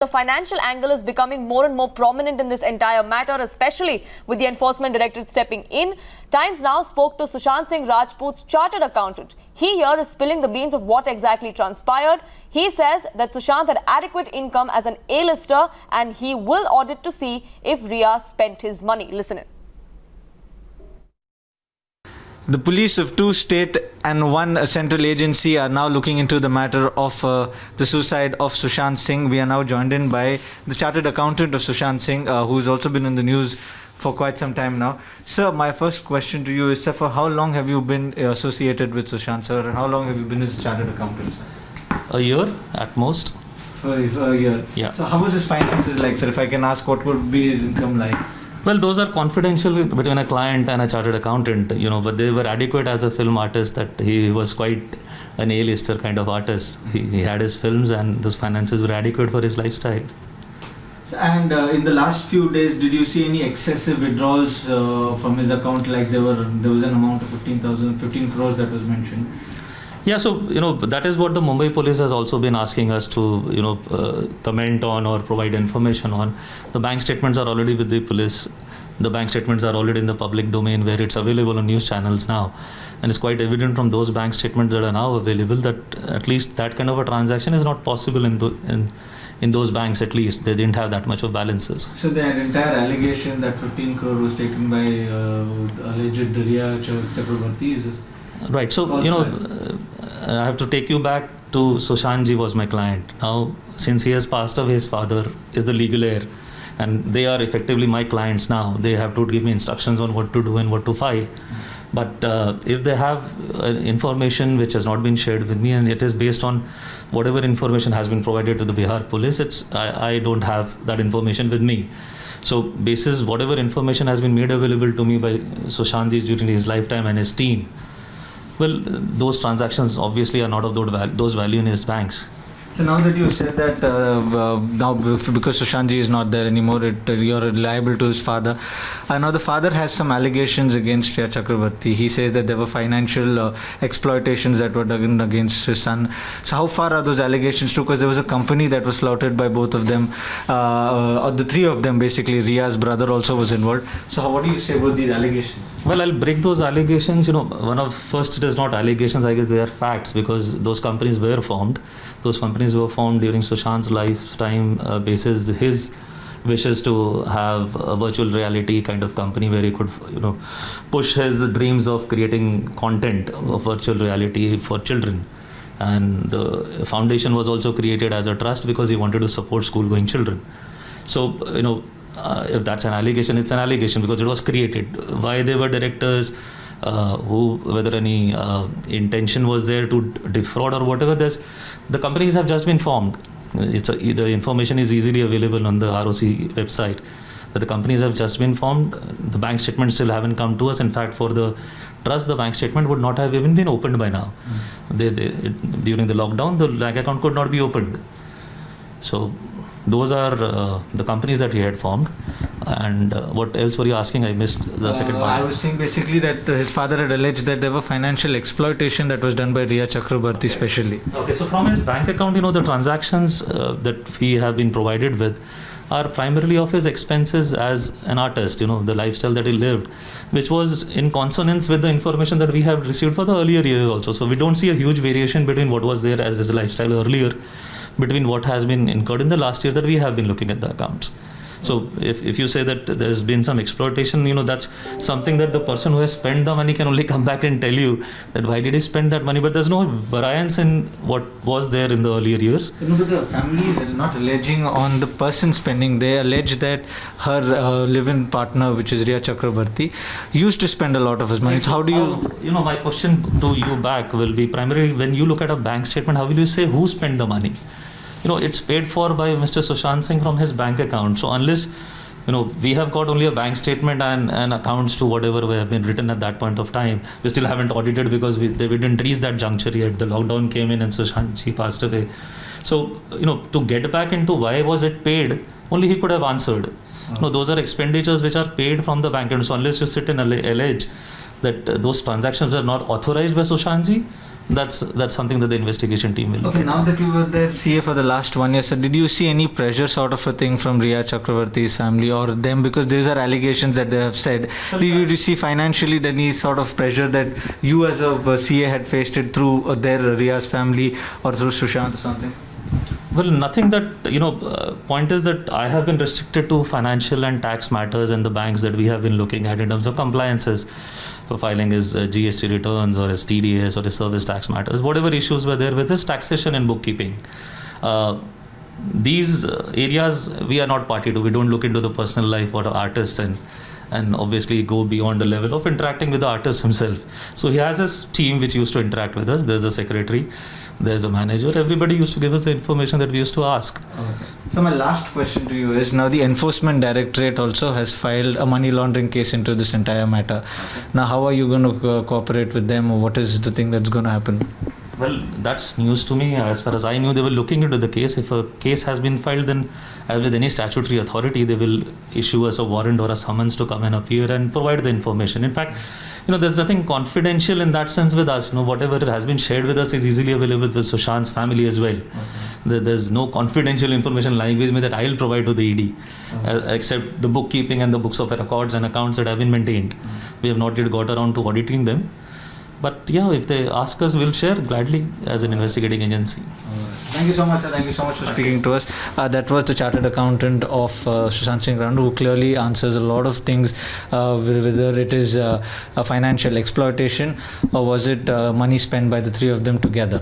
The financial angle is becoming more and more prominent in this entire matter, especially with the Enforcement Directorate stepping in. Times Now spoke to Sushant Singh Rajput's chartered accountant. He here is spilling the beans of what exactly transpired. He says that Sushant had adequate income as an A-lister and he will audit to see if Riya spent his money. Listen in. The police of two state and one central agency are now looking into the matter of the suicide of Sushant Singh. We are now joined in by the chartered accountant of Sushant Singh, who's also been in the news for quite some time now. Sir, my first question to you is, sir, for how long have you been associated with Sushant, sir, and how long have you been his chartered accountant, sir? A year at most. For a year. Yeah. So how was his finances like, sir? If I can ask, what would be his income like? Well, those are confidential between a client and a chartered accountant, but they were adequate as a film artist, that he was quite an A-lister kind of artist. He had his films and those finances were adequate for his lifestyle. And in the last few days, did you see any excessive withdrawals from his account? Like there was an amount of 15 crores that was mentioned. Yeah, so, that is what the Mumbai police has also been asking us to, comment on or provide information on. The bank statements are already with the police. The bank statements are already in the public domain where it's available on news channels now. And it's quite evident from those bank statements that are now available that at least that kind of a transaction is not possible in those banks. At least they didn't have that much of balances. So the entire allegation that 15 crore was taken by alleged Riya Chakrabarti is... Right. So, I have to take you back to Sushant ji was my client. Now, since he has passed away, his father is the legal heir and they are effectively my clients now. They have to give me instructions on what to do and what to file. But if they have information which has not been shared with me and it is based on whatever information has been provided to the Bihar police, I don't have that information with me. So, basis whatever information has been made available to me by Sushant ji during his lifetime and his team, well, those transactions obviously are not of those value in his banks. So now that you said that now because Sushant ji is not there anymore, you're liable to his father. Now the father has some allegations against Riya Chakrabarti. He says that there were financial exploitations that were done against his son. So how far are those allegations true? Because there was a company that was flouted by both of them, or the three of them basically. Riya's brother also was involved. So what do you say about these allegations? Well, I'll break those allegations. First it is not allegations, I guess they are facts, because those companies were formed. Those companies were formed during Sushant's lifetime basis his wishes to have a virtual reality kind of company where he could, push his dreams of creating content of virtual reality for children. And the foundation was also created as a trust because he wanted to support school-going children. So, if that's an allegation, it's an allegation because it was created. Why they were directors, whether any intention was there to defraud or whatever, the companies have just been formed. The information is easily available on the ROC website that the companies have just been formed. The bank statements still haven't come to us. In fact, for the trust, the bank statement would not have even been opened by now. During the lockdown, the bank account could not be opened. So those are the companies that he had formed. And what else were you asking? I missed the second part. I was saying basically that his father had alleged that there were financial exploitation that was done by Riya Chakrabarti especially. Okay, so from his bank account, the transactions that we have been provided with are primarily of his expenses as an artist, the lifestyle that he lived, which was in consonance with the information that we have received for the earlier years also. So we don't see a huge variation between what was there as his lifestyle earlier between what has been incurred in the last year that we have been looking at the accounts. So if you say that there's been some exploitation, that's something that the person who has spent the money can only come back and tell you that why did he spend that money, but there's no variance in what was there in the earlier years. But the family is not alleging on the person spending. They allege that her live-in partner, which is Riya Chakrabarti, used to spend a lot of his money. So how do you... my question to you back will be primarily when you look at a bank statement, how will you say who spent the money? It's paid for by Mr. Sushant Singh from his bank account. So unless, we have got only a bank statement and accounts to whatever we have been written at that point of time, we still haven't audited because we didn't reach that juncture yet. The lockdown came in and Sushant ji passed away. So, to get back into why was it paid, only he could have answered. Those are expenditures which are paid from the bank. And so unless you sit and allege that those transactions are not authorized by Sushant ji, that's something that the investigation team will look Okay, at. now that you were there CA for the last 1 year, sir, did you see any pressure sort of a thing from Riya Chakravarti's family or them? Because these are allegations that they have said. Did you see financially any sort of pressure that you as a CA had faced it through their Riya's family or through Sushant or something? Well, nothing that, point is that I have been restricted to financial and tax matters and the banks that we have been looking at in terms of compliances for filing his GST returns or his TDS or his service tax matters. Whatever issues were there with his taxation and bookkeeping. These areas we are not party to. We don't look into the personal life of artists and obviously go beyond the level of interacting with the artist himself. So he has a team which used to interact with us. There's a secretary, there's a manager. Everybody used to give us the information that we used to ask. Okay. So my last question to you is, now the Enforcement Directorate also has filed a money laundering case into this entire matter. Now how are you going to cooperate with them, or what is the thing that's going to happen? Well, that's news to me. As far as I knew, they were looking into the case. If a case has been filed, then as with any statutory authority, they will issue us a warrant or a summons to come and appear and provide the information. In fact, there's nothing confidential in that sense with us. Whatever has been shared with us is easily available with Sushant's family as well. Okay. There's no confidential information lying with me that I'll provide to the ED, except the bookkeeping and the books of records and accounts that have been maintained. We have not yet got around to auditing them. But yeah, if they ask us, we'll share gladly as an investigating agency. Thank you so much, sir. Thank you so much for speaking to us. That was the chartered accountant of Sushant Singh Randu, who clearly answers a lot of things, whether it is a financial exploitation or was it money spent by the three of them together.